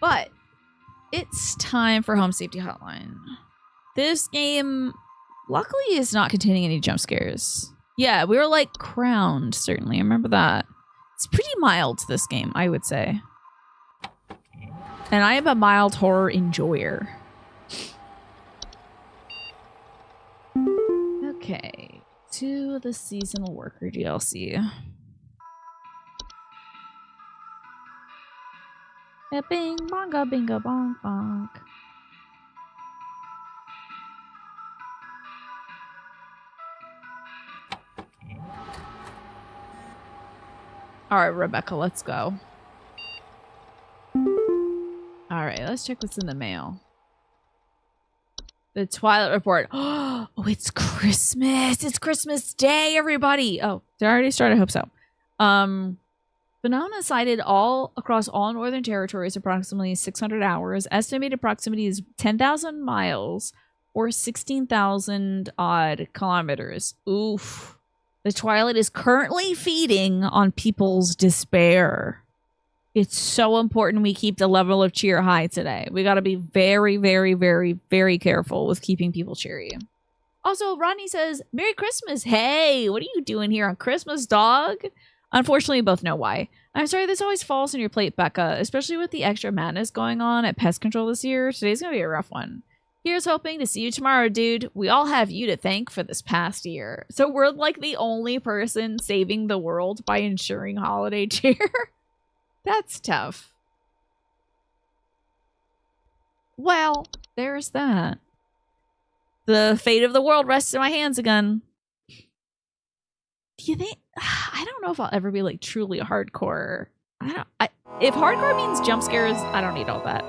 But it's time for Home Safety Hotline. This game, luckily, is not containing any jump scares. Yeah, we were like crowned, certainly. I remember that. It's pretty mild, this game, I would say. And I am a mild horror enjoyer. Okay, to the Seasonal Worker DLC. Bing, bonga, binga, bong, bonk. All right, Rebecca, let's go. All right, let's check what's in the mail. The Twilight Report. Oh, it's Christmas. It's Christmas Day, everybody. Oh, did I already start? I hope so. Phenomena sighted all across all northern territories, approximately 600 hours. Estimated proximity is 10,000 miles or 16,000 odd kilometers. Oof. The Twilight is currently feeding on people's despair. It's so important we keep the level of cheer high today. We got to be very, very, very, very careful with keeping people cheery. Also, Rodney says, Merry Christmas. Hey, what are you doing here on Christmas, dog? Unfortunately, we both know why. I'm sorry this always falls on your plate, Becca, especially with the extra madness going on at Pest Control this year. Today's going to be a rough one. Here's hoping to see you tomorrow, dude. We all have you to thank for this past year. So we're like the only person saving the world by ensuring holiday cheer. That's tough. Well, there's that. The fate of the world rests in my hands again. Do you think... I don't know if I'll ever be like truly hardcore. If hardcore means jump scares, I don't need all that.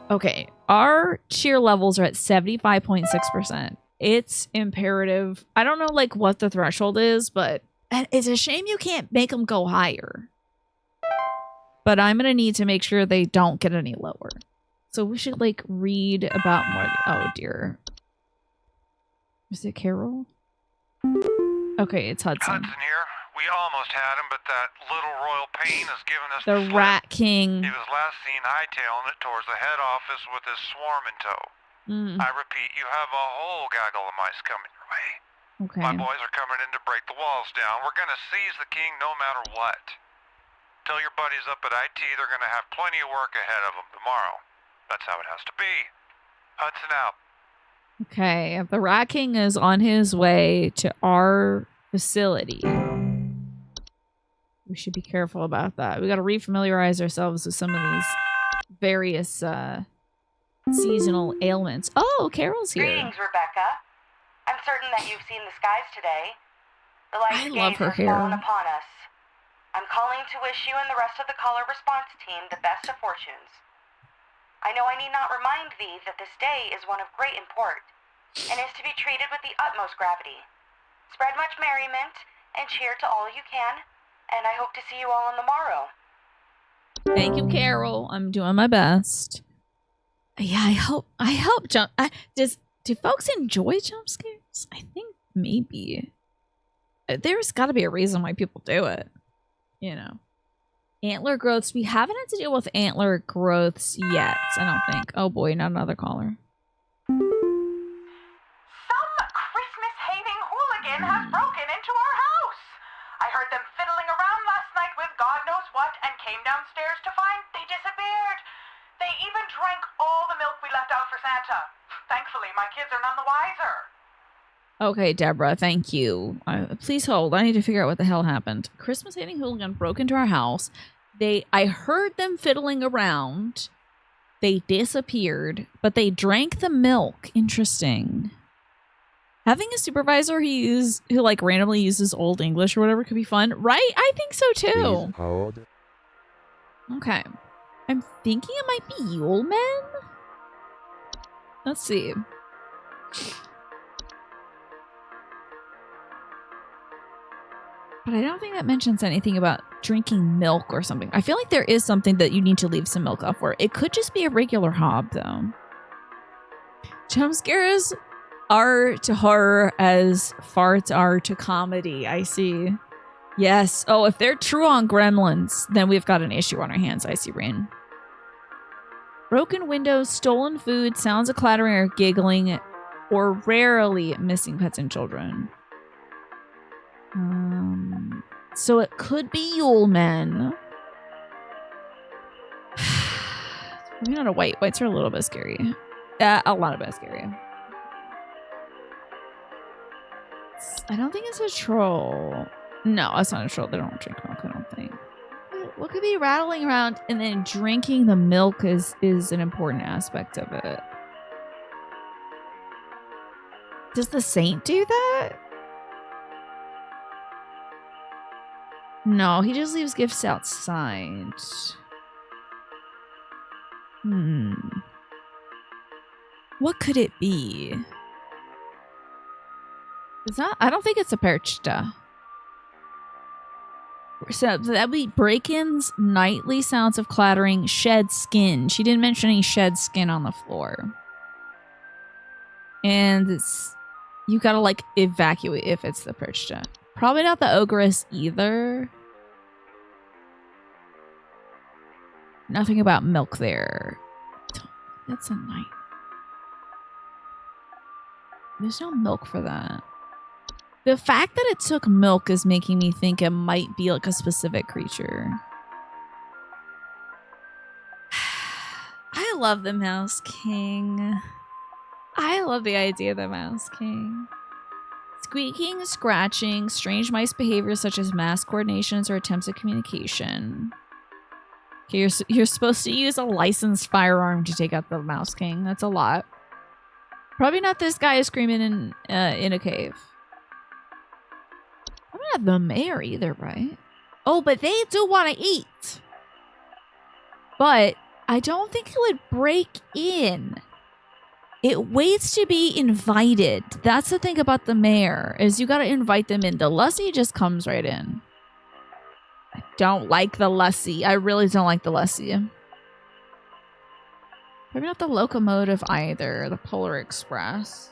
Okay, our cheer levels are at 75.6%. It's imperative. I don't know like what the threshold is, but it's a shame you can't make them go higher. But I'm going to need to make sure they don't get any lower. So we should like read about more. Oh dear. Is it Carol? Okay, it's Hudson. Hudson here. We almost had him, but that little royal pain has given us the Rat King. He was last seen hightailing it towards the head office with his swarm in tow. I repeat, you have a whole gaggle of mice coming your way. Okay. My boys are coming in to break the walls down. We're going to seize the king no matter what. Tell your buddies up at IT they're going to have plenty of work ahead of them tomorrow. That's how it has to be. Hudson out. Okay, the Rat King is on his way to our facility. We should be careful about that. We got to refamiliarize ourselves with some of these various seasonal ailments. Oh, Carol's here. Greetings, Rebecca. I'm certain that you've seen the skies today. The light love her have hair. fallen upon us. I'm calling to wish you and the rest of the caller response team the best of fortunes. I know I need not remind thee that this day is one of great import, and is to be treated with the utmost gravity. Spread much merriment, and cheer to all you can, and I hope to see you all on the morrow. Thank you, Carol. I'm doing my best. Yeah, I hope do folks enjoy jump scares? I think maybe. There's got to be a reason why people do it. You know. Antler growths. We haven't had to deal with antler growths yet, I don't think. Oh boy, not another caller. Some Christmas-hating hooligan has broken into our house. I heard them fiddling around last night with God knows what and came downstairs to find they disappeared. They even drank all the milk we left out for Santa. Thankfully, my kids are none the wiser. Okay, Deborah, thank you. Please hold. I need to figure out what the hell happened. Christmas-hating hooligan broke into our house. I heard them fiddling around. They disappeared, but they drank the milk. Interesting. Having a supervisor who like randomly uses Old English or whatever could be fun, right? I think so too. Please hold. Okay. I'm thinking it might be Yule Men. Let's see. But I don't think that mentions anything about drinking milk or something. I feel like there is something that you need to leave some milk out for. It could just be a regular hob, though. Jump scares are to horror as farts are to comedy. I see. Yes. Oh, if they're true on Gremlins, then we've got an issue on our hands. I see, Rain. Broken windows, stolen food, sounds of clattering or giggling, or rarely missing pets and children. So it could be Yule Men. Maybe not a white. Whites are a little bit scary. A lot bit scary. I don't think it's a troll. No, it's not a troll. They don't drink milk, I don't think. What could be rattling around and then drinking the milk is an important aspect of it. Does the saint do that? No, he just leaves gifts outside. What could it be? It's not. I don't think it's a perchta. So that would be break-ins, nightly sounds of clattering, shed skin. She didn't mention any shed skin on the floor. And it's, you gotta like evacuate if it's the perchta. Probably not the ogress either. Nothing about milk there. That's a night. There's no milk for that. The fact that it took milk is making me think it might be like a specific creature. I love the Mouse King. I love the idea of the Mouse King. Squeaking, scratching, strange mice behaviors such as mass coordinations or attempts at communication. Okay, you're supposed to use a licensed firearm to take out the Mouse King. That's a lot. Probably not this guy screaming in a cave. Probably not the mayor either, right? Oh, but they do want to eat. But I don't think it would break in. It waits to be invited. That's the thing about the mayor, is you got to invite them in. The Lussie just comes right in. I don't like the Lussie. I really don't like the Lussie. Maybe not the locomotive either. The Polar Express.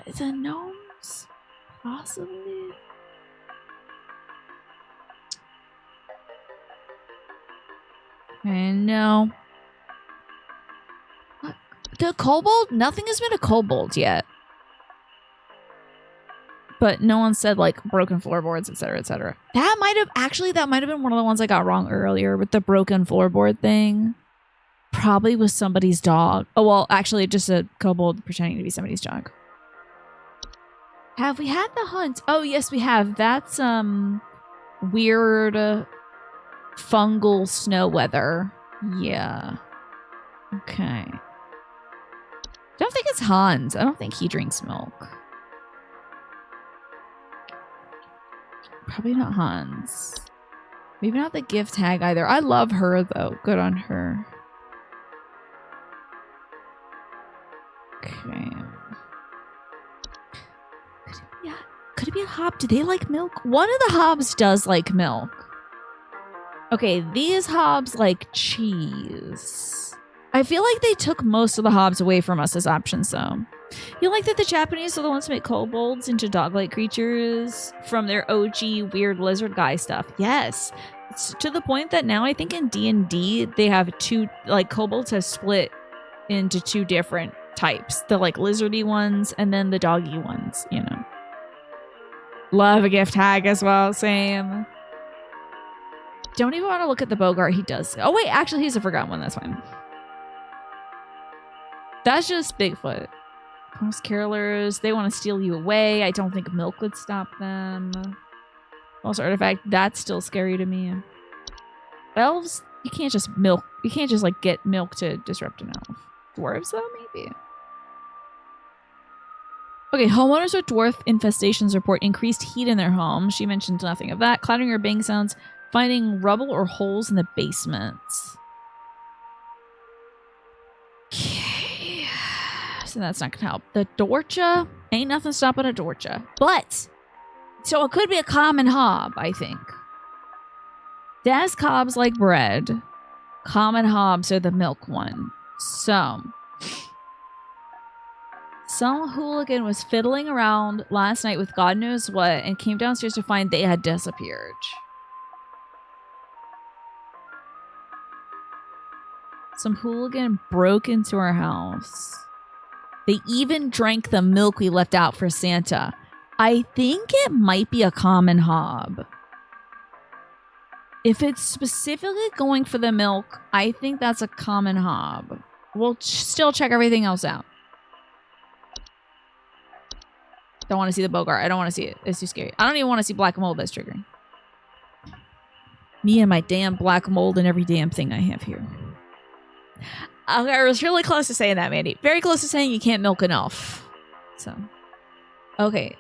Is it gnomes? Possibly. And no. What? The kobold? Nothing has been a kobold yet. But no one said like broken floorboards, etc., etc. That might have been one of the ones I got wrong earlier with the broken floorboard thing. Probably was somebody's dog. Oh, well, actually just a kobold pretending to be somebody's dog. Have we had the hunt? Oh, yes, we have. That's weird fungal snow weather. Yeah. Okay. Don't think it's Hans. I don't think he drinks milk. Probably not Hans. Maybe not the gift tag either. I love her, though. Good on her. Okay. Could it be a hob? Do they like milk? One of the hobs does like milk. Okay, these hobs like cheese. I feel like they took most of the hobs away from us as options, though. You like that the Japanese are the ones who make kobolds into dog-like creatures from their OG weird lizard guy stuff? Yes. It's to the point that now I think in D&D they have two, like kobolds have split into two different types. The like lizardy ones and then the doggy ones, you know. Love a gift tag as well, same. Don't even want to look at the Bogart, he does. Oh wait, actually he's a forgotten one, that's fine. That's just Bigfoot. Post carolers, they want to steal you away. I don't think milk would stop them. Lost artifact, that's still scary to me. Elves, you can't just milk. You can't just like get milk to disrupt an elf. Dwarves though, maybe. Okay, homeowners with dwarf infestations report increased heat in their home. She mentioned nothing of that. Clattering or bang sounds, finding rubble or holes in the basements. Okay. So that's not gonna help. The Dorcha, ain't nothing stopping a Dorcha. But, so it could be a common hob, I think. Des cobs like bread. Common hobs are the milk one. So, some hooligan was fiddling around last night with God knows what and came downstairs to find they had disappeared. Some hooligan broke into our house. They even drank the milk we left out for Santa. I think it might be a common hob. If it's specifically going for the milk, I think that's a common hob. We'll still check everything else out. Don't want to see the Bogart. I don't want to see it. It's too scary. I don't even want to see black mold that's triggering. Me and my damn black mold and every damn thing I have here. I was really close to saying that, Mandy. Very close to saying you can't milk enough. So, okay.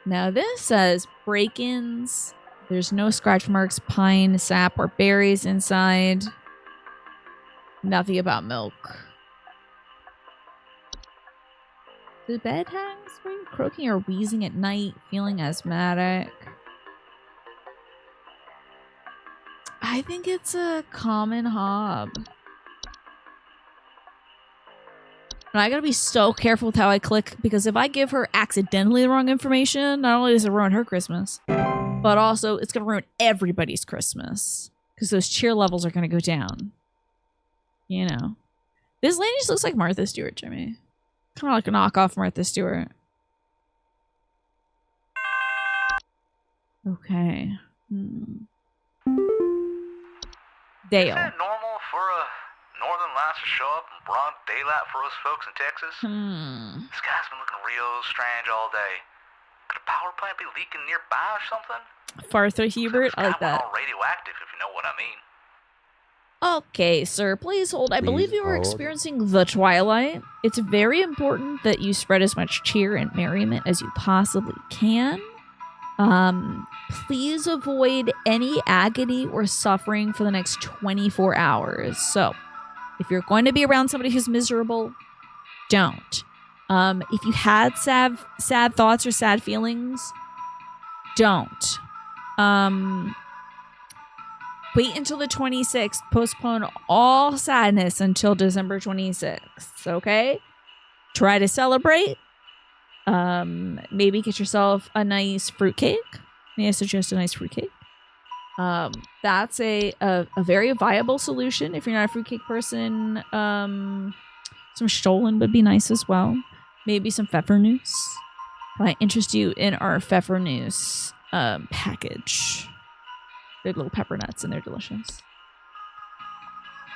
Now this says break-ins. There's no scratch marks, pine, sap, or berries inside. Nothing about milk. The bed hangs? Were you croaking or wheezing at night, feeling asthmatic? I think it's a common hob. And I gotta be so careful with how I click, because if I give her accidentally the wrong information, not only does it ruin her Christmas, but also it's gonna ruin everybody's Christmas. Because those cheer levels are gonna go down. You know. This lady just looks like Martha Stewart to me. Kind of like a knockoff Martha Stewart. Okay. Dale. Is it normal for a Northern Lights to show up in broad daylight for us folks in Texas? The sky's been looking real strange all day. Could a power plant be leaking nearby or something? Farther Hubert, I like that. All radioactive, if you know what I mean. Okay, sir, please hold. I believe you are experiencing the twilight. It's very important that you spread as much cheer and merriment as you possibly can. Please avoid any agony or suffering for the next 24 hours. So, if you're going to be around somebody who's miserable, don't. If you had sad thoughts or sad feelings, don't. Wait until the 26th. Postpone all sadness until December 26th, okay? Try to celebrate. Maybe get yourself a nice fruitcake. May I suggest a nice fruitcake? That's a very viable solution if you're not a fruitcake person. Some Stollen would be nice as well. Maybe some pfeffernuss. I interest you in our pfeffernuss package. They're little pepper nuts and they're delicious.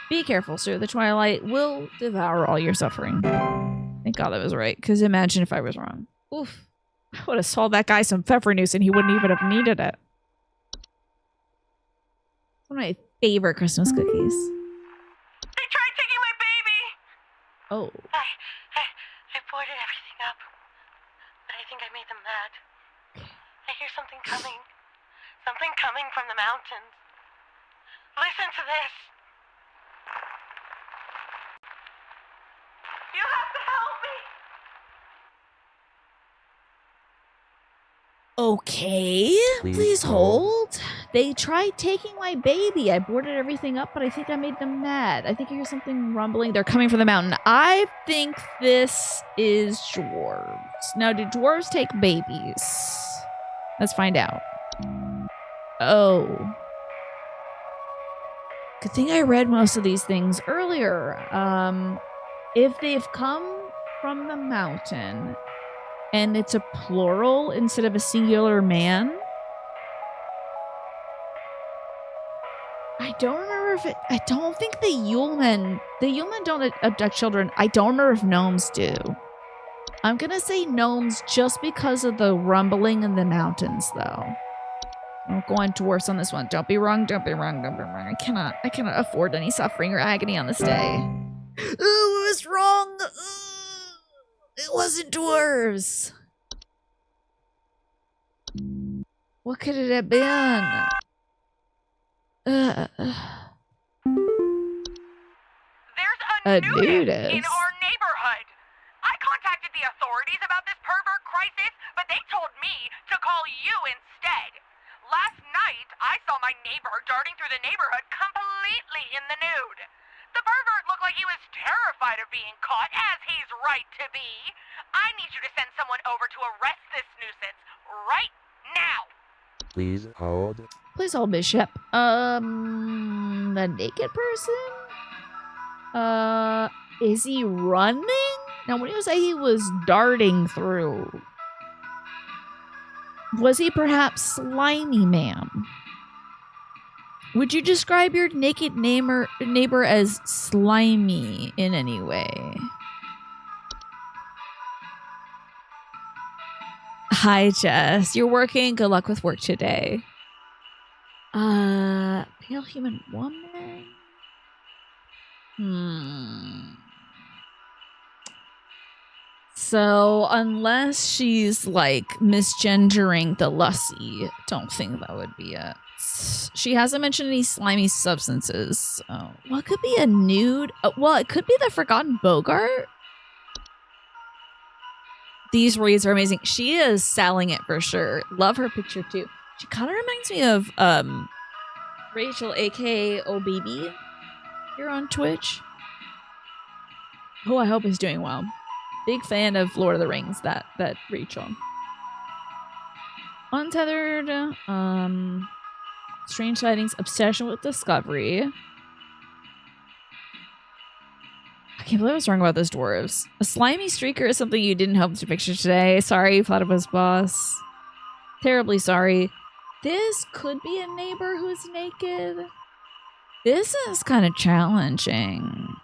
Be careful, sir. The twilight will devour all your suffering. Thank God that was right, because imagine if I was wrong. Oof. I would have sold that guy some pfeffernuss and he wouldn't even have needed it. One of my favorite Christmas cookies. They tried taking my baby! Oh. I boarded everything up, but I think I made them mad. I hear something coming. Something coming from the mountains. Listen to this. You have to help me! Okay. Please hold. They tried taking my baby. I boarded everything up, but I think I made them mad. I think I hear something rumbling. They're coming from the mountain. I think this is dwarves. Now, do dwarves take babies? Let's find out. Oh. Good thing I read most of these things earlier. If they've come from the mountain and it's a plural instead of a singular man, I don't remember if I don't think the Yulemen don't abduct children. I don't remember if gnomes do. I'm gonna say gnomes just because of the rumbling in the mountains, though. I'm going dwarfs on this one. Don't be wrong. Don't be wrong. Don't be wrong. I cannot afford any suffering or agony on this day. Ooh, it was wrong. Ooh, it wasn't dwarves. What could it have been? There's a nudist in our neighborhood. I contacted the authorities about this pervert crisis, but they told me to call you instead. Last night, I saw my neighbor darting through the neighborhood completely in the nude. The pervert looked like he was terrified of being caught, as he's right to be. I need you to send someone over to arrest this nuisance right now. Please hold. Please hold, Bishop. The naked person? Is he running? Now, when you say he was darting through, was he perhaps slimy, ma'am? Would you describe your naked neighbor as slimy in any way? Hi, Jess. You're working. Good luck with work today. Pale human woman? So, unless she's like misgendering the lussie, don't think that would be it. She hasn't mentioned any slimy substances. Oh, what could be a nude? Well, it could be the Forgotten Bogart. These reads are amazing. She is selling it for sure. Love her picture too. She kind of reminds me of Rachel, aka Oh Baby, here on Twitch. Who I hope is doing well. Big fan of Lord of the Rings, that Rachel. Untethered, strange sightings, obsession with discovery. I can't believe I was wrong about those dwarves. A slimy streaker is something you didn't hope to picture today. Sorry, Platypus Boss. Terribly sorry. This could be a neighbor who's naked. This is kind of challenging.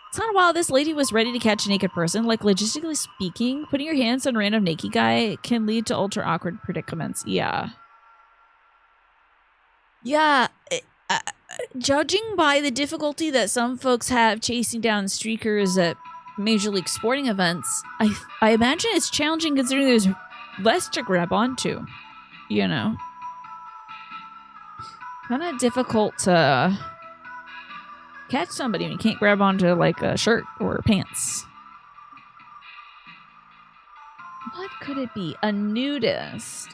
It's not wild. This lady was ready to catch a naked person. Like, logistically speaking, putting your hands on a random naked guy can lead to ultra awkward predicaments. Yeah. Yeah. Judging by the difficulty that some folks have chasing down streakers at Major League sporting events, I imagine it's challenging considering there's less to grab onto. You know? Kind of difficult to catch somebody when you can't grab onto like a shirt or pants. What could it be? A nudist.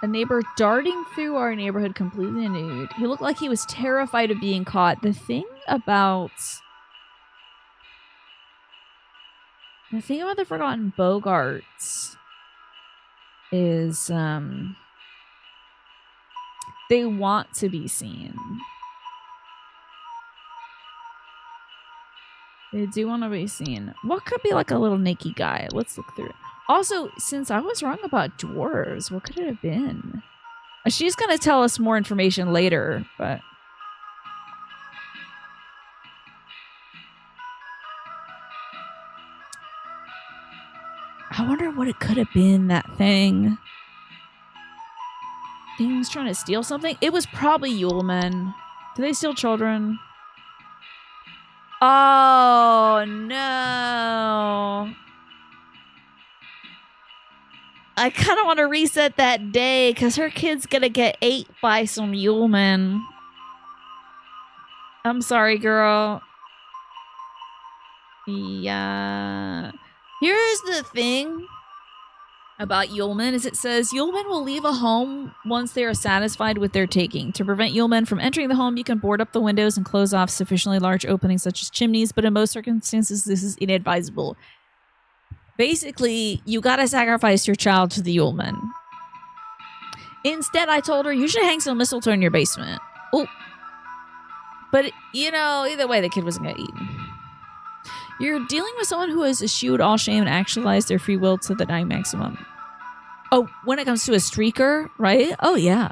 A neighbor darting through our neighborhood completely nude. He looked like he was terrified of being caught. The thing about the Forgotten Bogarts is they want to be seen. They do want to be seen. What could be like a little naked guy? Let's look through it. Also, since I was wrong about dwarves, what could it have been? She's going to tell us more information later, but... I wonder what it could have been, that thing. Thing's trying to steal something? It was probably Yulemen. Do they steal children? Oh, no. I kind of want to reset that day because her kid's going to get ate by some Yulemen. I'm sorry, girl. Yeah. Here's the thing about Yulemen is it says Yulemen will leave a home once they are satisfied with their taking. To prevent Yulemen from entering the home, you can board up the windows and close off sufficiently large openings such as chimneys, but in most circumstances, this is inadvisable. Basically, you gotta sacrifice your child to the Yulemen. Instead, I told her, you should hang some mistletoe in your basement. Oh. But, you know, either way, the kid wasn't gonna eat. You're dealing with someone who has eschewed all shame and actualized their free will to the dying maximum. Oh, when it comes to a streaker, right? Oh, yeah.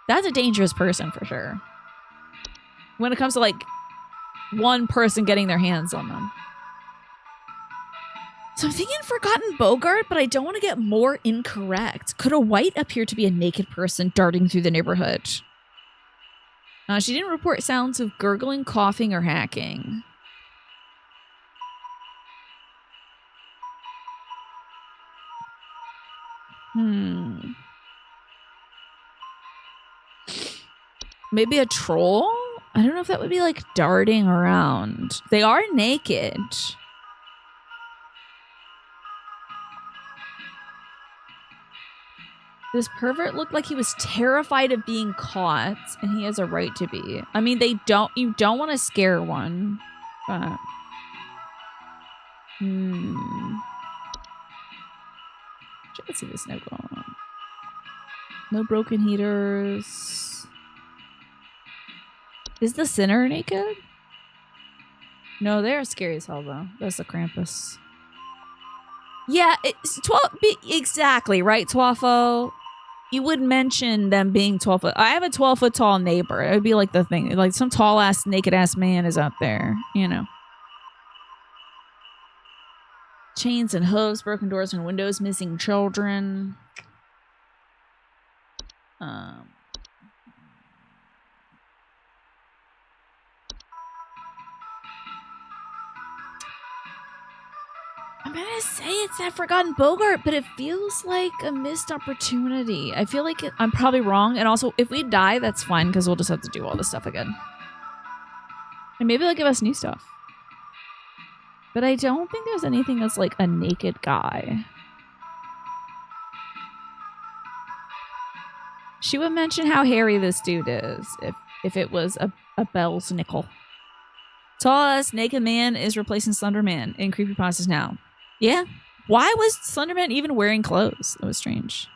That's a dangerous person for sure. When it comes to, like, one person getting their hands on them. So I'm thinking Forgotten Bogart, but I don't want to get more incorrect. Could a white appear to be a naked person darting through the neighborhood? She didn't report sounds of gurgling, coughing, or hacking. Maybe a troll? I don't know if that would be like darting around. They are naked. This pervert looked like he was terrified of being caught, and he has a right to be. I mean, you don't want to scare one, but... Let's see this no go on. No broken heaters. Is the sinner naked? No, they're scary as hell, though. That's the Krampus. Yeah, it's 12. Exactly, right, Twaffo? You would mention them being 12 foot. I have a 12-foot tall neighbor. It would be like the thing. Like some tall ass, naked ass man is out there, you know. Chains and hooves, broken doors and windows, missing children. I'm gonna say it's that Forgotten Bogart, but it feels like a missed opportunity. I feel like I'm probably wrong. And also, if we die, that's fine because we'll just have to do all this stuff again. And maybe they'll give us new stuff. But I don't think there's anything that's like a naked guy. She would mention how hairy this dude is if it was a Bell's nickel. Tall ass naked man is replacing Slender Man in creepypastas now. Yeah. Why was Slender Man even wearing clothes? That was strange.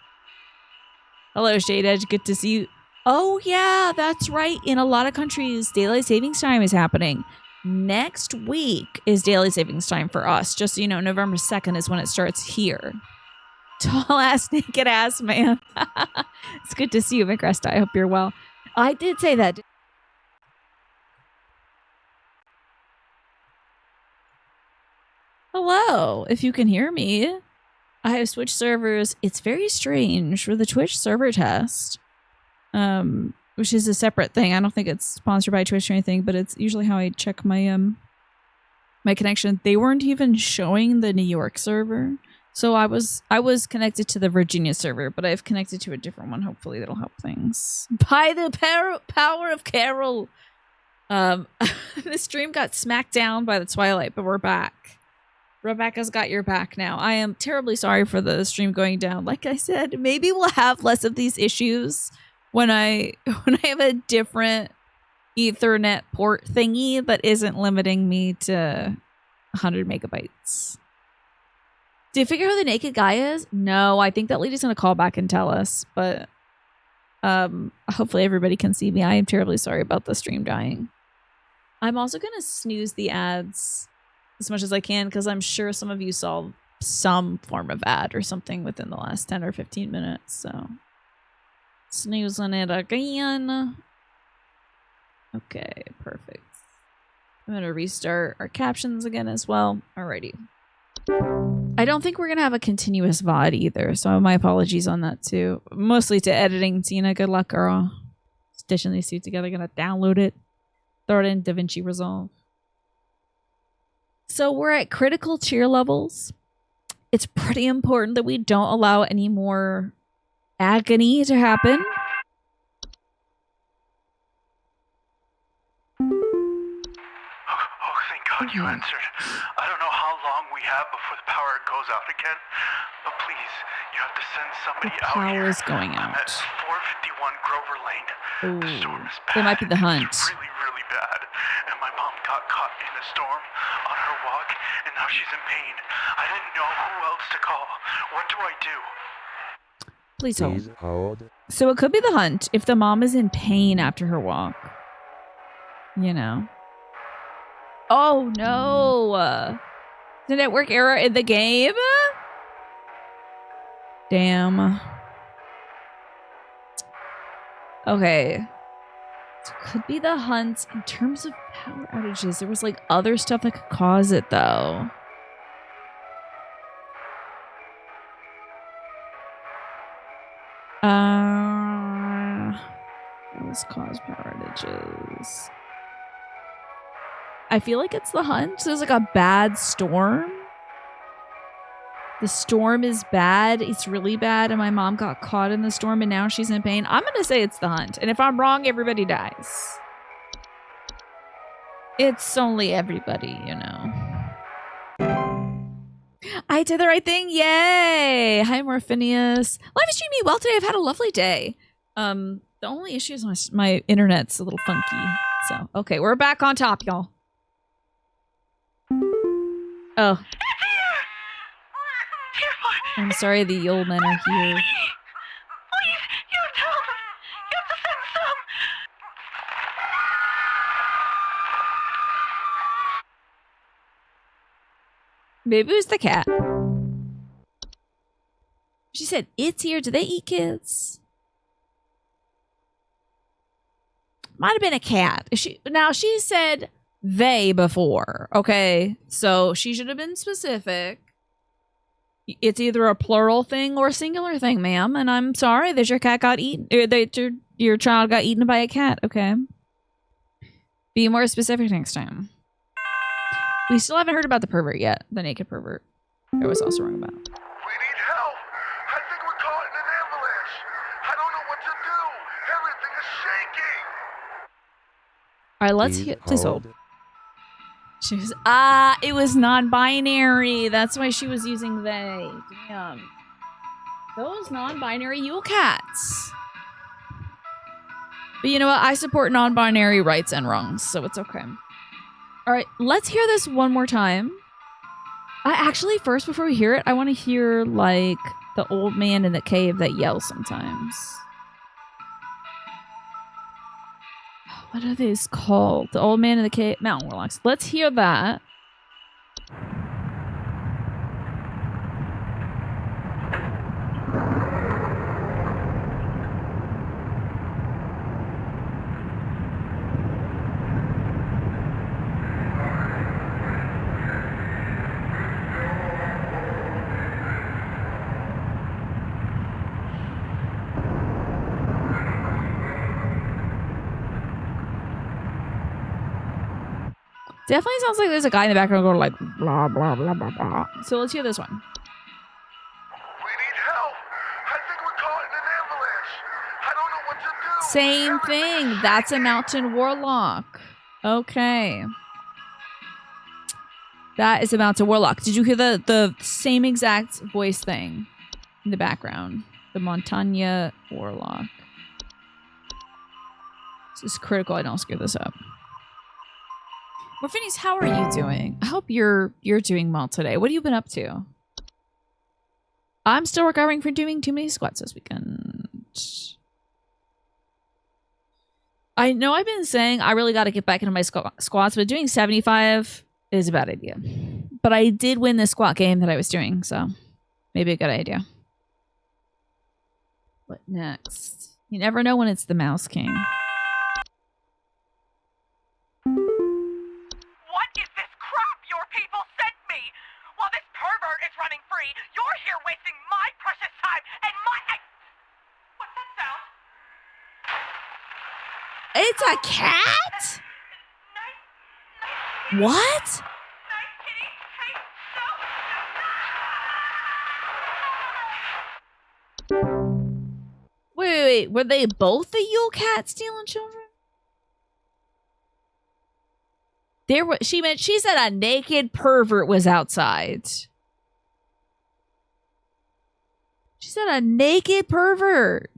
Hello, Shade Edge. Good to see you. Oh, yeah, that's right. In a lot of countries, daylight savings time is happening. Next week is daylight savings time for us. Just so you know, November 2nd is when it starts here. Tall ass, naked ass man. It's good to see you, McResta. I hope you're well. I did say that. Hello, if you can hear me. I have switched servers. It's very strange for the Twitch server test, which is a separate thing. I don't think it's sponsored by Twitch or anything, but it's usually how I check my my connection. They weren't even showing the New York server, so I was connected to the Virginia server, but I've connected to a different one. Hopefully, that'll help things. By the power of Carol, the stream got smacked down by the Twilight, but we're back. Rebecca's got your back now. I am terribly sorry for the stream going down. Like I said, maybe we'll have less of these issues when I have a different Ethernet port thingy that isn't limiting me to 100 megabytes. Did you figure out who the naked guy is? No, I think that lady's gonna call back and tell us, but hopefully everybody can see me. I am terribly sorry about the stream dying. I'm also gonna snooze the ads as much as I can because I'm sure some of you saw some form of ad or something within the last 10 or 15 minutes. So snoozing it again. Okay, perfect. I'm going to restart our captions again as well. Alrighty. I don't think we're going to have a continuous VOD either, so my apologies on that too. Mostly to editing, Tina. Good luck, girl. Stitching these two together. Going to download it. Throw it in DaVinci Resolve. So we're at critical tier levels. It's pretty important that we don't allow any more agony to happen. Oh, thank God you answered. I don't know how long we have before the power goes out again, but please, you have to send somebody out here. Power is going out. I'm at 451 Grover Lane. Ooh, the storm is bad. They might be the hunt. It's really, really bad. And my mom got caught in a storm on her walk, and now she's in pain. I didn't know who else to call. What do I do? Please Please hold. hold. So it could be the hunt if the mom is in pain after her walk. You know. Oh no! The network error in the game? Damn. Okay. So it could be the hunt. In terms of power outages, there was like other stuff that could cause it though. What was cause power outages? I feel like it's the hunt. There's like a bad storm. The storm is bad. It's really bad. And my mom got caught in the storm and now she's in pain. I'm going to say it's the hunt. And if I'm wrong, everybody dies. It's only everybody, you know. I did the right thing. Yay. Hi, Morphinius. Live is treating me well today. I've had a lovely day. The only issue is my internet's a little funky. So, okay, we're back on top, y'all. Oh. I'm sorry the old men are here. Please, you have to help them. You have to send some. Maybe it was the cat. She said, it's here. Do they eat kids? Might have been a cat. She said they before. Okay. So she should have been specific. It's either a plural thing or a singular thing, ma'am. And I'm sorry that your cat got eaten. Or that your child got eaten by a cat. Okay. Be more specific next time. We still haven't heard about the pervert yet. The naked pervert. I was also wrong about. We need help. I think we're caught in an avalanche. I don't know what to do. Everything is shaking. All right, let's hear. Please hold. She was, it was non-binary. That's why she was using they. Damn. Those non-binary Yule cats. But you know what? I support non-binary rights and wrongs, so it's okay. All right, let's hear this one more time. Actually, first, before we hear it, I want to hear, like, the old man in the cave that yells sometimes. What are these called? The old man in the cave? Mountain warlocks. Let's hear that. Definitely sounds like there's a guy in the background going like blah blah blah blah blah. So let's hear this one. We need help. I think we're caught in an avalanche. I don't know what to do. Same thing. That's a mountain warlock. Okay. That is a mountain warlock. Did you hear the same exact voice thing in the background? The Montagna warlock. This is critical. I don't screw this up. Morphinius, how are you doing? I hope you're doing well today. What have you been up to? I'm still recovering from doing too many squats this weekend. I know I've been saying I really got to get back into my squats, but doing 75 is a bad idea. But I did win the squat game that I was doing, so maybe a good idea. What next? You never know when it's the Mouse King. People sent me. While this pervert is running free, you're here wasting my precious time and my... What's that sound? It's a cat? Nice, what? Nice kitty. Hey, no. Wait. Were they both the Yule cat stealing children? She said a naked pervert was outside. She said a naked pervert.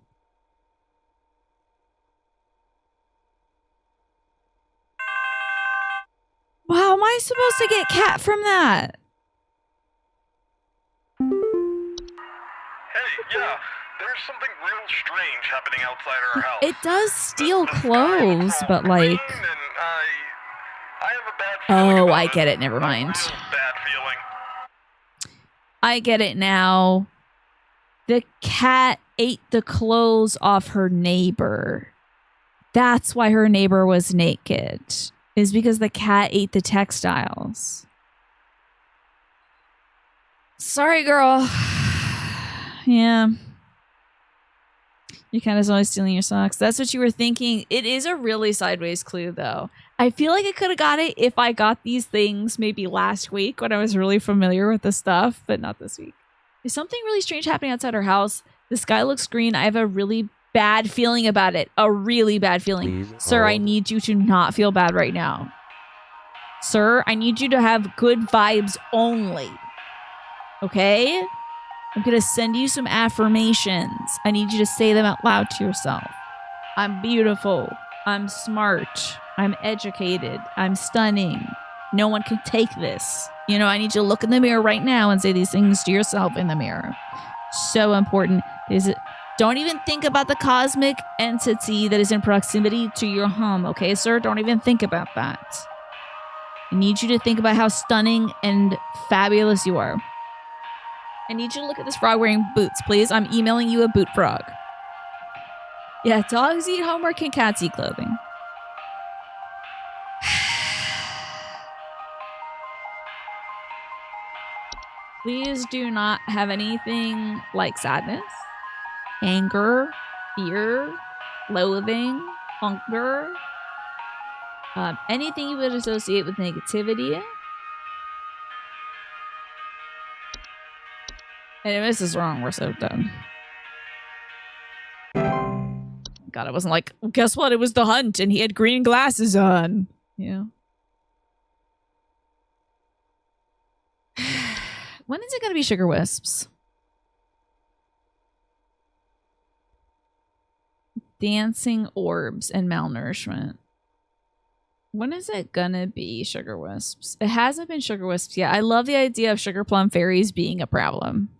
How am I supposed to get cat from that? Hey, yeah, there's something real strange happening outside our house. It does steal clothes, but like... I have a bad feeling. Oh, I get it. Never mind. Bad feeling. I get it now. The cat ate the clothes off her neighbor. That's why her neighbor was naked. Is because the cat ate the textiles. Sorry, girl. Yeah. Your cat is always stealing your socks. That's what you were thinking. It is a really sideways clue, though. I feel like I could have got it if I got these things maybe last week when I was really familiar with the stuff, but not this week. Is something really strange happening outside our house? The sky looks green. I have a really bad feeling about it. A really bad feeling. Please Sir, I hold. need you to not feel bad right now. Sir, I need you to have good vibes only. Okay? I'm going to send you some affirmations. I need you to say them out loud to yourself. I'm beautiful. I'm smart. I'm educated. I'm stunning. No one can take this. You know, I need you to look in the mirror right now and say these things to yourself in the mirror. So important. Don't even think about the cosmic entity that is in proximity to your home, okay, sir? Don't even think about that. I need you to think about how stunning and fabulous you are. I need you to look at this frog wearing boots, please. I'm emailing you a boot frog. Yeah, dogs eat homework and cats eat clothing. Please do not have anything like sadness, anger, fear, loathing, hunger, anything you would associate with negativity. And if this is wrong, we're so done. God, it wasn't like, guess what? It was the hunt and he had green glasses on. Yeah. When is it going to be sugar wisps? Dancing orbs and malnourishment. When is it gonna be sugar wisps? It hasn't been sugar wisps yet. I love the idea of sugar plum fairies being a problem.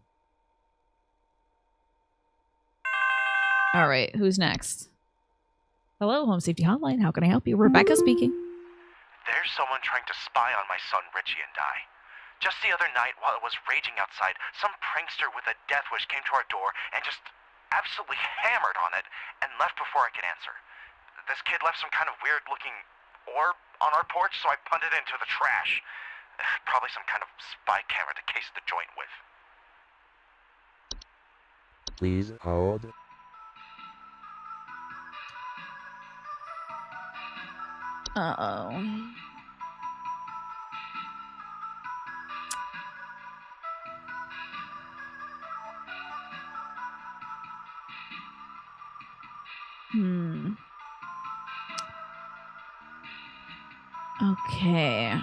All right, who's next? Hello, Home Safety Hotline. How can I help you? Rebecca speaking. There's someone trying to spy on my son Richie and I. Just the other night, while it was raging outside, some prankster with a death wish came to our door and just absolutely hammered on it and left before I could answer. This kid left some kind of weird-looking orb on our porch, so I punted it into the trash. Probably some kind of spy camera to case the joint with. Please hold. Uh-oh. Okay.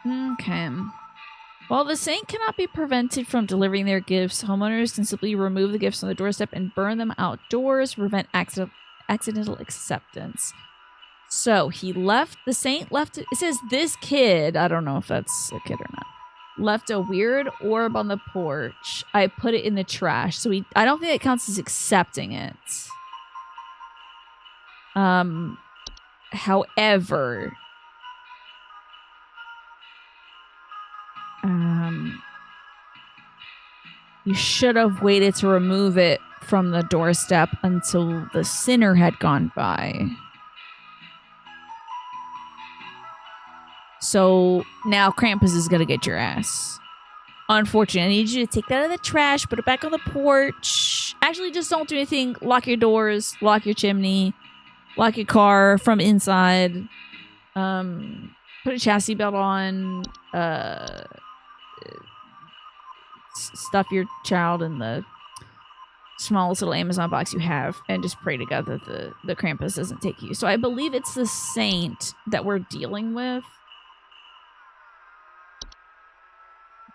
Okay. While the saint cannot be prevented from delivering their gifts, homeowners can simply remove the gifts from the doorstep and burn them outdoors to prevent accidental acceptance. So the saint left, it says this kid, I don't know if that's a kid or not, left a weird orb on the porch. I put it in the trash. So I don't think it counts as accepting it. However, you should have waited to remove it from the doorstep until the sinner had gone by. So now Krampus is gonna get your ass. Unfortunately, I need you to take that out of the trash, put it back on the porch. Actually, just don't do anything. Lock your doors, lock your chimney, lock your car from inside. Put a chassis belt on. Stuff your child in the smallest little Amazon box you have, and just pray to God that the Krampus doesn't take you. So I believe it's the saint that we're dealing with.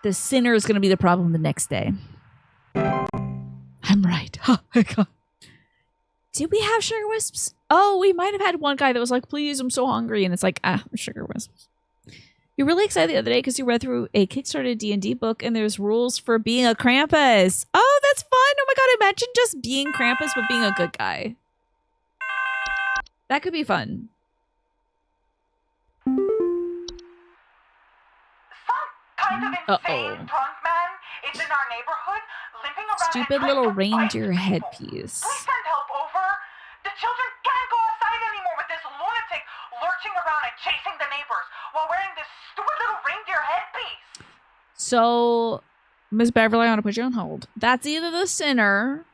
The sinner is going to be the problem the next day. I'm right. Oh my God. Did we have sugar wisps? Oh, we might have had one guy that was like, please, I'm so hungry. And it's like, sugar wisps. You're really excited the other day because you read through a Kickstarter D&D book and there's rules for being a Krampus. Oh, that's fun. Oh my God, imagine just being Krampus but being a good guy. That could be fun. Some kind of insane drunk man is in our neighborhood, limping around. Stupid little reindeer headpiece. Please send help over. The children can't go outside anymore with this lunatic lurching around and chasing the neighbors while wearing this stupid little reindeer headpiece. So, Miss Beverly, I want to put you on hold. That's either the sinner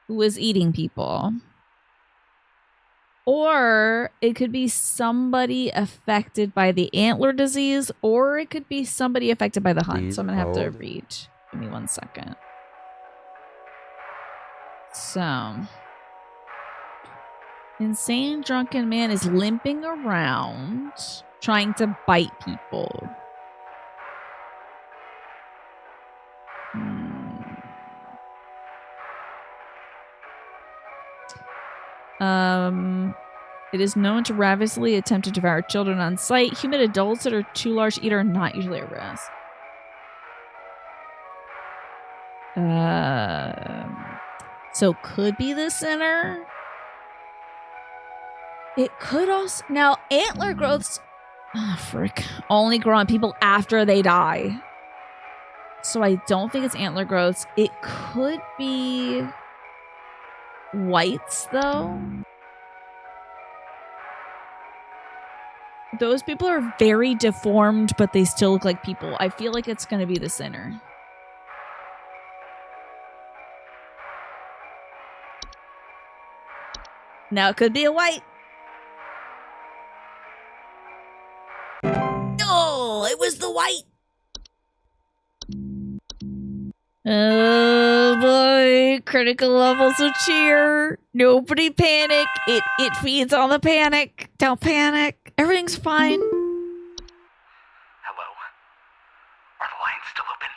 who is eating people, or it could be somebody affected by the antler disease, or it could be somebody affected by the hunt. So I'm going to have to read. Give me 1 second. So, insane drunken man is limping around trying to bite people. It is known to ravenously attempt to devour children on sight. Human adults that are too large to eat are not usually at risk. So could be the sinner. It could also... Now, antler growths... Oh, frick. Only grow on people after they die. So I don't think it's antler growths. It could be... whites, though. Those people are very deformed, but they still look like people. I feel like it's going to be the sinner. Now it could be a white. No, it was the white. Oh boy, critical levels of cheer. Nobody panic. It feeds on the panic. Don't panic. Everything's fine. Hello? Are the lines still open?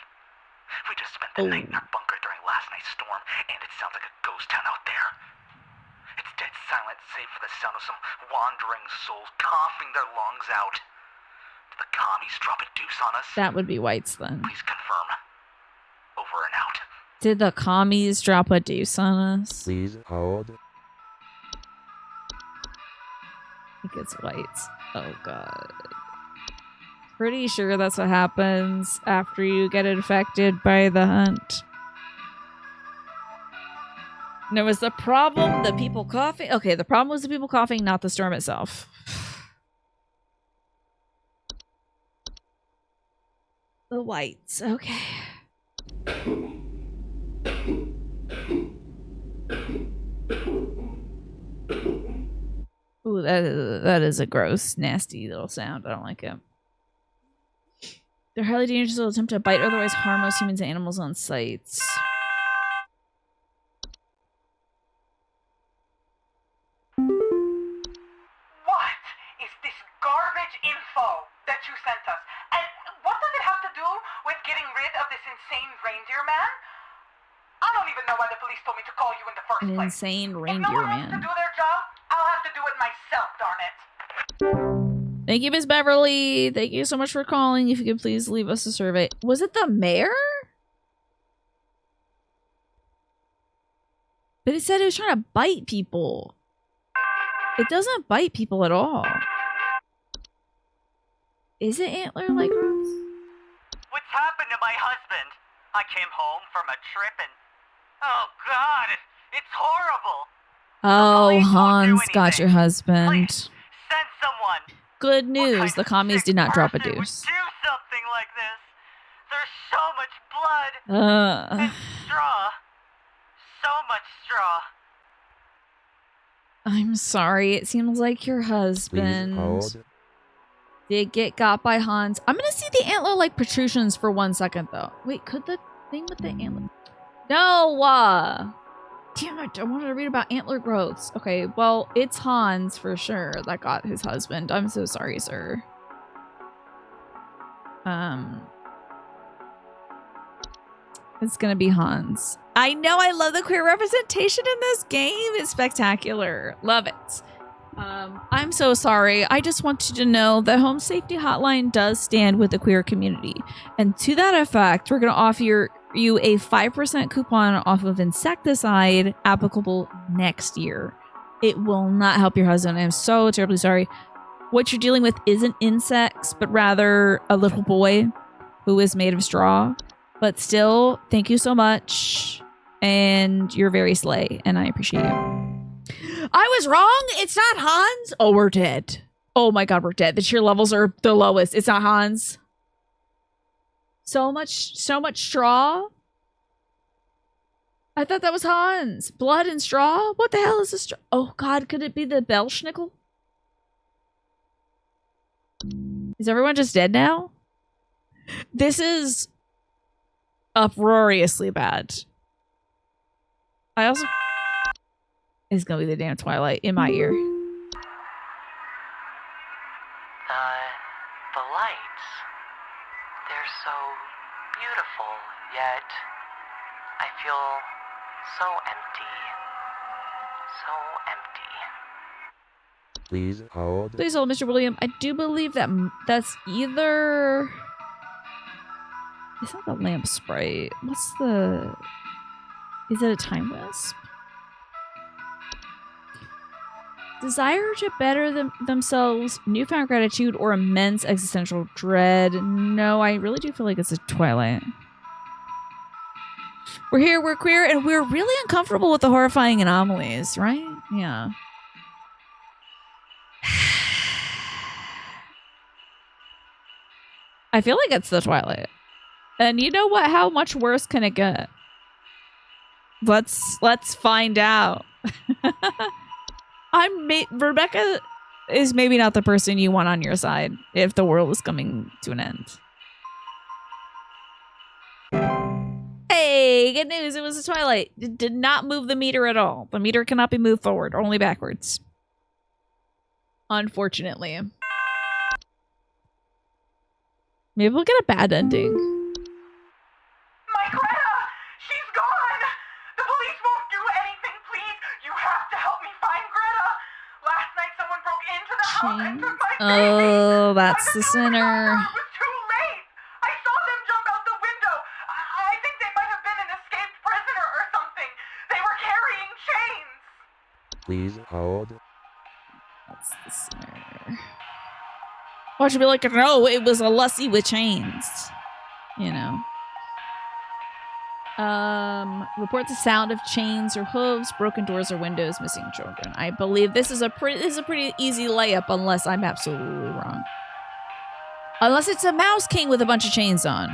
We just spent the night in our bunker during last night's storm, and it sounds like a ghost town out there. It's dead silent, save for the sound of some wandering souls coughing their lungs out. Did the commies drop a deuce on us? That would be whites then. Please confirm. Over and out. Did the commies drop a deuce on us? Please hold. I think it's whites. Oh god. Pretty sure that's what happens after you get infected by the hunt. Now, was the problem the people coughing? Okay, the problem was the people coughing, not the storm itself. The whites. Okay. Ooh, that is a gross, nasty little sound. I don't like it. They're highly dangerous. They'll attempt to bite or otherwise harm most humans and animals on sites. What is this garbage info that you sent us? And what does it have to do with getting rid of this insane reindeer man? I don't even know why the police told me to call you in the first An place. insane If no reindeer one wants to man. do their job, I'll have to do it myself, darn it. Thank you, Miss Beverly. Thank you so much for calling. If you could please leave us a survey. Was it the mayor? But it said it was trying to bite people. It doesn't bite people at all. Is it antler-like growth? What's happened to my husband? I came home from a trip and... Oh, God! It's horrible! Oh, police won't do Hans got anything. your husband. Please, send someone! Good What news. kind The of commies sick did not drop a person would deuce. do something like this? There's so much blood and straw. So much straw. I'm sorry. It seems like your Please husband hold. did get got by Hans. I'm gonna see the antler-like protrusions for 1 second, though. Wait, could the thing with the antler... No! Damn it, I wanted to read about antler growths. Okay, well, it's Hans for sure that got his husband. I'm so sorry, sir. It's gonna be Hans. I know, I love the queer representation in this game. It's spectacular. Love it. I'm so sorry. I just want you to know that Home Safety Hotline does stand with the queer community. And to that effect, we're going to offer you a 5% coupon off of insecticide applicable next year. It will not help your husband. I'm so terribly sorry. What you're dealing with isn't insects, but rather a little boy who is made of straw. But still, thank you so much. And you're very slay, and I appreciate you. I was wrong. It's not Hans. Oh, we're dead. Oh my god, we're dead. The cheer levels are the lowest. It's not Hans. So much straw. I thought that was Hans. Blood and straw? What the hell is this straw? Oh god, could it be the Belschnickel? Is everyone just dead now? This is uproariously bad. I also... It's gonna be the damn Twilight in my ear. The lights, they're so beautiful, yet I feel so empty. So empty. Please hold. Please hold, Mr. William. I do believe that that's either... It's not the lamp sprite. What's the... Is it a time wisp? Desire to better themselves, newfound gratitude, or immense existential dread. No, I really do feel like it's a Twilight. We're here, we're queer, and we're really uncomfortable with the horrifying anomalies, right? Yeah. I feel like it's the Twilight. And you know what? How much worse can it get? Let's find out. Rebecca is maybe not the person you want on your side if the world is coming to an end. Hey, good news. It was a Twilight. It did not move the meter at all. The meter cannot be moved forward, only backwards. Unfortunately. Maybe we'll get a bad ending. My Greta! She's gone! The police won't do anything, please! You have to help me find Greta! Last night someone broke into the house and took my baby! Oh, that's the sinner. It was too late! I saw them jump out the window! I think they might have been an escaped prisoner or something! They were carrying chains! Please hold. That's the sinner. Why should be like, no, it was a lassie with chains. You know. Report the sound of chains or hooves, broken doors or windows, missing children. I believe this is a pretty easy layup, unless I'm absolutely wrong. Unless it's a Mouse King with a bunch of chains on.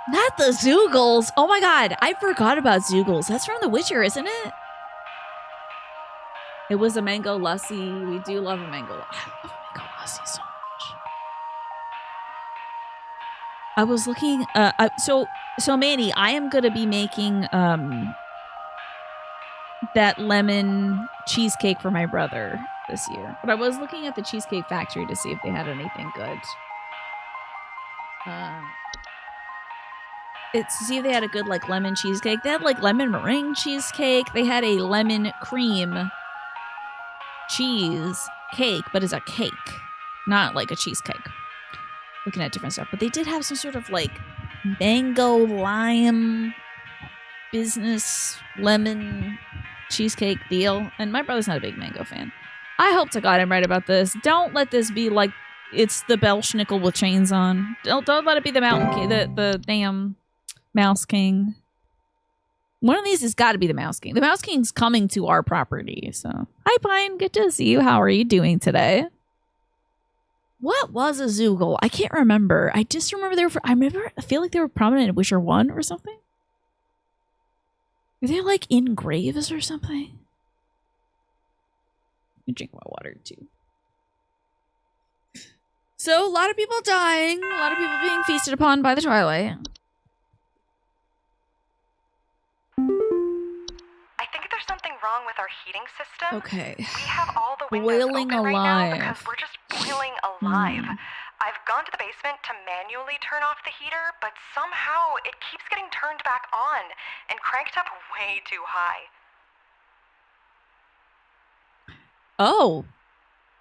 Not the Zoogles. Oh my god, I forgot about Zoogles. That's from The Witcher, isn't it? It was a mango lassie. We do love a mango. I love a mango lassie so much. I was looking. So Manny, I am gonna be making that lemon cheesecake for my brother this year. But I was looking at the Cheesecake Factory to see if they had anything good. It's to see if they had a good like lemon cheesecake. They had like lemon meringue cheesecake. They had a lemon cream cheese cake, but it's a cake, not like a cheesecake. Looking at different stuff, but they did have some sort of like mango lime business lemon cheesecake deal, and my brother's not a big mango fan. I hope to God I'm right about this. Don't let this be like it's the Belschnickel with chains on. Don't let it be the Mountain King, the damn Mouse King. One of these has got to be the Mouse King. The Mouse King's coming to our property, so. Hi, Pine. Good to see you. How are you doing today? What was a Zoogle? I can't remember. I just remember they were... I feel like they were prominent in Witcher 1 or something. Are they, like, in graves or something? I drink my water, too. So, a lot of people dying. A lot of people being feasted upon by the Twilight. I think there's something wrong with our heating system. Okay. We have all the windows Boiling open right alive. now because we're just boiling alive. I've gone to the basement to manually turn off the heater, but somehow it keeps getting turned back on and cranked up way too high. Oh.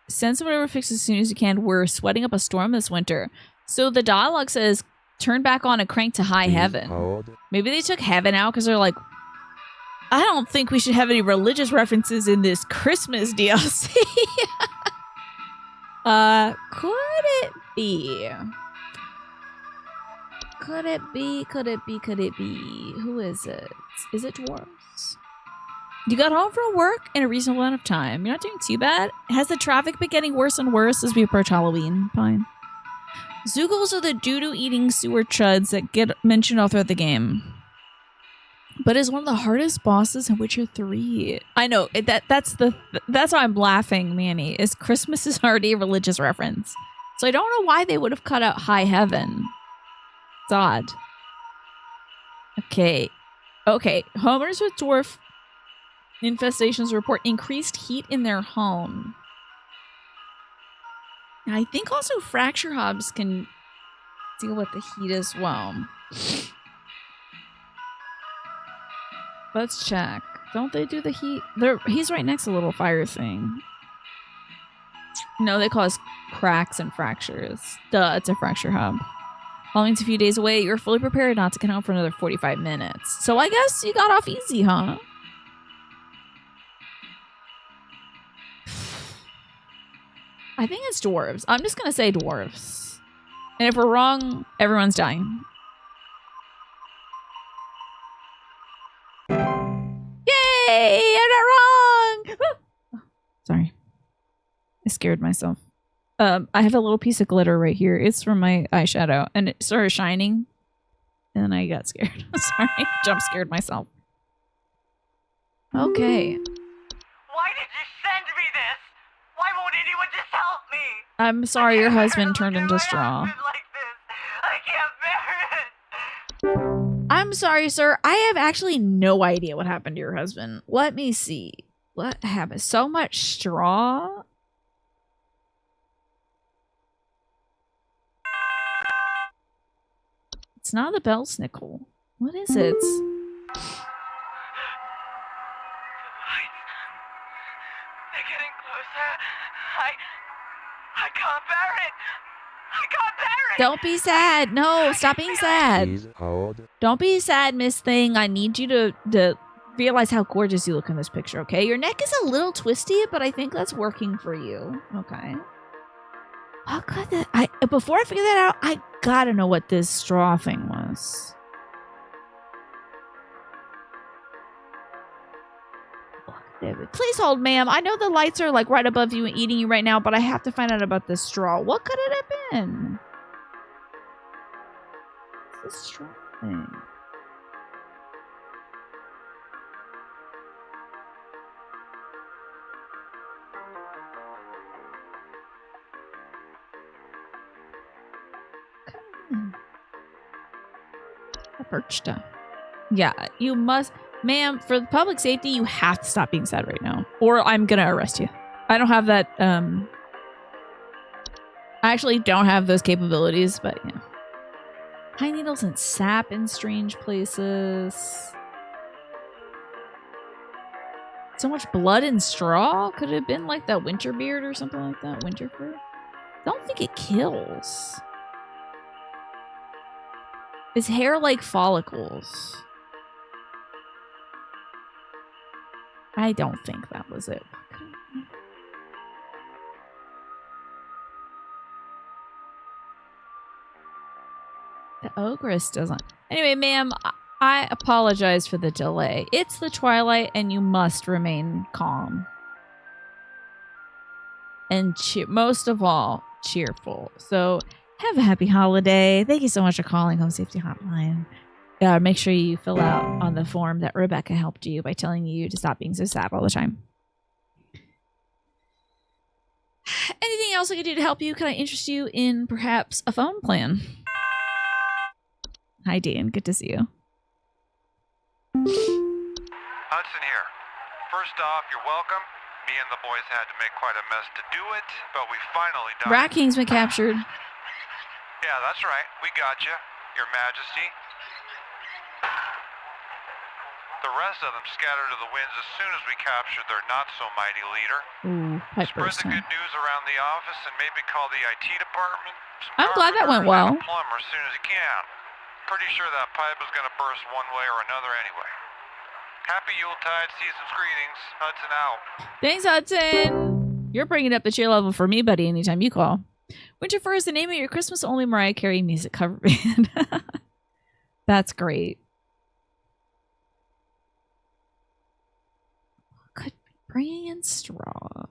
Send someone over to fix as soon as you can. We're sweating up a storm this winter. So the dialogue says, turn back on and crank to high Please heaven. hold. Maybe they took heaven out because they're like, I don't think we should have any religious references in this Christmas DLC. Could it be? Could it be? Could it be? Could it be? Who is it? Is it dwarves? You got home from work in a reasonable amount of time. You're not doing too bad. Has the traffic been getting worse and worse as we approach Halloween? Fine. Zoogles are the doo-doo eating sewer chuds that get mentioned all throughout the game. But is one of the hardest bosses in Witcher 3. I know, that's why I'm laughing, Manny, is Christmas is already a religious reference. So I don't know why they would have cut out high heaven. It's odd. Okay. Homeowners with dwarf infestations report increased heat in their home. I think also fracture hobs can deal with the heat as well. Let's check. Don't they do the heat? He's right next to the little fire thing. No, they cause cracks and fractures. Duh, it's a fracture hub. Halloween's a few days away. You're fully prepared not to get home for another 45 minutes. So I guess you got off easy, huh? I think it's dwarves. I'm just gonna say dwarves. And if we're wrong, everyone's dying. Yay! I'm not wrong! Sorry. I scared myself. I have a little piece of glitter right here. It's from my eyeshadow. And it started shining. And I got scared. Sorry. Jump scared myself. Okay. Why did you send me this? Why won't anyone just help me? I'm sorry your husband turned into My straw. husband like this. I can't bear it. I'm sorry, sir. I have actually no idea what happened to your husband. Let me see. What happened? So much straw? It's not a Belsnickel. What is it? They're getting closer. I can't bear it. I can't bear it. Don't be sad. No, stop being sad. Please hold. Don't be sad, Miss Thing. I need you to realize how gorgeous you look in this picture, okay? Your neck is a little twisty, but I think that's working for you. Okay. How could that? Before I figure that out, I gotta know what this straw thing was. Please hold, ma'am. I know the lights are like right above you and eating you right now, but I have to find out about this straw. What could it have been? What's this straw thing? A perchta. Yeah, you must. Ma'am, for the public safety, you have to stop being sad right now. Or I'm gonna arrest you. I don't have that, I actually don't have those capabilities, but yeah. Pine needles and sap in strange places. So much blood and straw? Could it have been like that winter beard or something like that? Winter fur? Don't think it kills. Is hair like follicles? I don't think that was it. The ogress doesn't. Anyway, ma'am, I apologize for the delay. It's the twilight and you must remain calm. And most of all, cheerful. So have a happy holiday. Thank you so much for calling Home Safety Hotline. Make sure you fill out on the form that Rebecca helped you by telling you to stop being so sad all the time. Anything else I can do to help you? Can I interest you in perhaps a phone plan? Hi, Dan. Good to see you. Hudson here. First off, you're welcome. Me and the boys had to make quite a mess to do it, but we finally done it. Rat King's been captured. Yeah, that's right. We got you, Your Majesty. The rest of them scattered to the winds as soon as we captured their not-so-mighty leader. Ooh, pipe Spread burst the time. good news around the office and maybe call the IT department. Some I'm glad that went carpenter and well. a plumber as soon as you can. Pretty sure that pipe is going to burst one way or another anyway. Happy Yuletide, season's greetings. Hudson out. Thanks, Hudson. You're bringing up the cheer level for me, buddy, anytime you call. Winter Fur is the name of your Christmas-only Mariah Carey music cover band. That's great. Could be bringing in straw.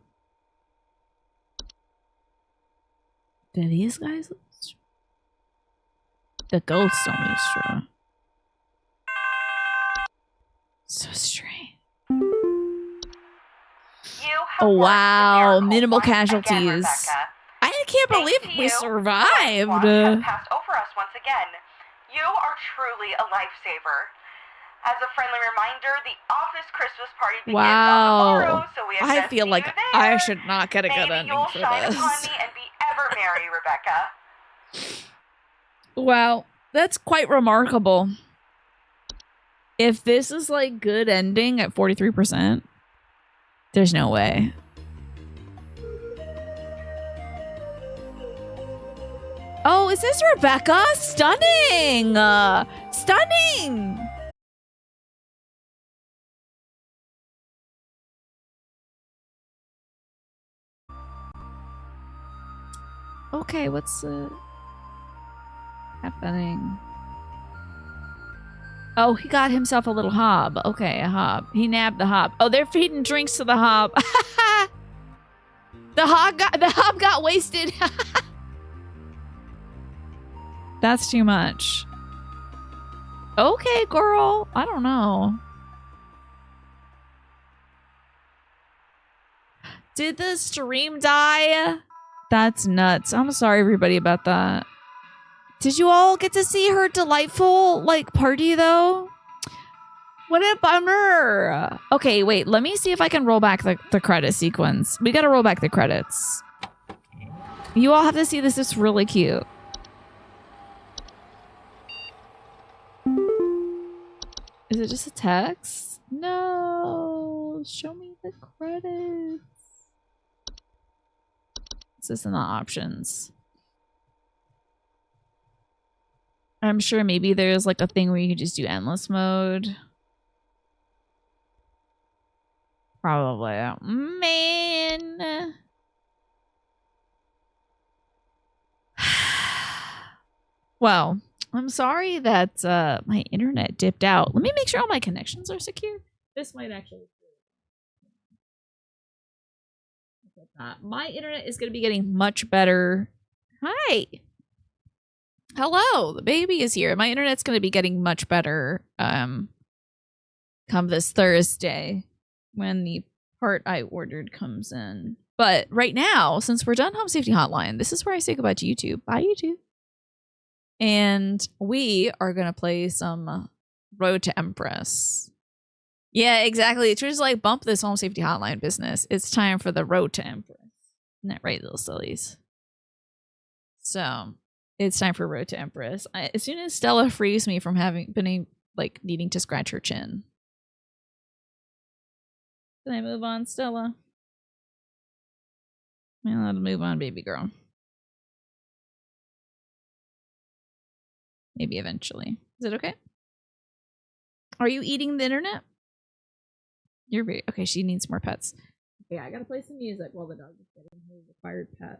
Do these guys use straw? The ghosts don't use straw. So strange. Oh wow, minimal casualties. Again, Rebecca. I can't Thanks believe to we you, survived. the has passed over us once again. You are truly a lifesaver. As a friendly reminder, the office Christmas party begins on tomorrow, so we I feel like I should not get a good Maybe ending you'll for shine upon this. me and be ever merry, Rebecca. Wow, that's quite remarkable. If this is like good ending at 43%, there's no way. Oh, is this Rebecca? Stunning! Stunning! Okay, what's happening? Oh, he got himself a little hob. Okay, a hob. He nabbed the hob. Oh, they're feeding drinks to the hob. The hob got wasted. That's too much. Okay, girl. I don't know. Did the stream die? That's nuts. I'm sorry, everybody, about that. Did you all get to see her delightful, like, party, though? What a bummer. Okay, wait. Let me see if I can roll back the credit sequence. We gotta roll back the credits. You all have to see this. It's really cute. Is it just a text? No. Show me the credits. It's just in the options. I'm sure maybe there's like a thing where you can just do endless mode. Probably. Man. Well, I'm sorry that my internet dipped out. Let me make sure all my connections are secure. This might actually... my internet is going to be getting much better. Hi. Hello. The baby is here. My internet's going to be getting much better come this Thursday when the part I ordered comes in. But right now, since we're done Home Safety Hotline, this is where I say goodbye to YouTube. Bye, YouTube. And we are going to play some Road to Empress. Yeah, exactly. It's just like bump this Home Safety Hotline business. It's time for the Road to Empress. Isn't that right, little sillies? So it's time for Road to Empress. As soon as Stella frees me from having been like needing to scratch her chin. Can I move on, Stella? I'm allowed to move on, baby girl. Maybe eventually. Is it okay? Are you eating the internet? You're very... Okay, she needs more pets. Okay, I gotta play some music while the dog is getting his required pet.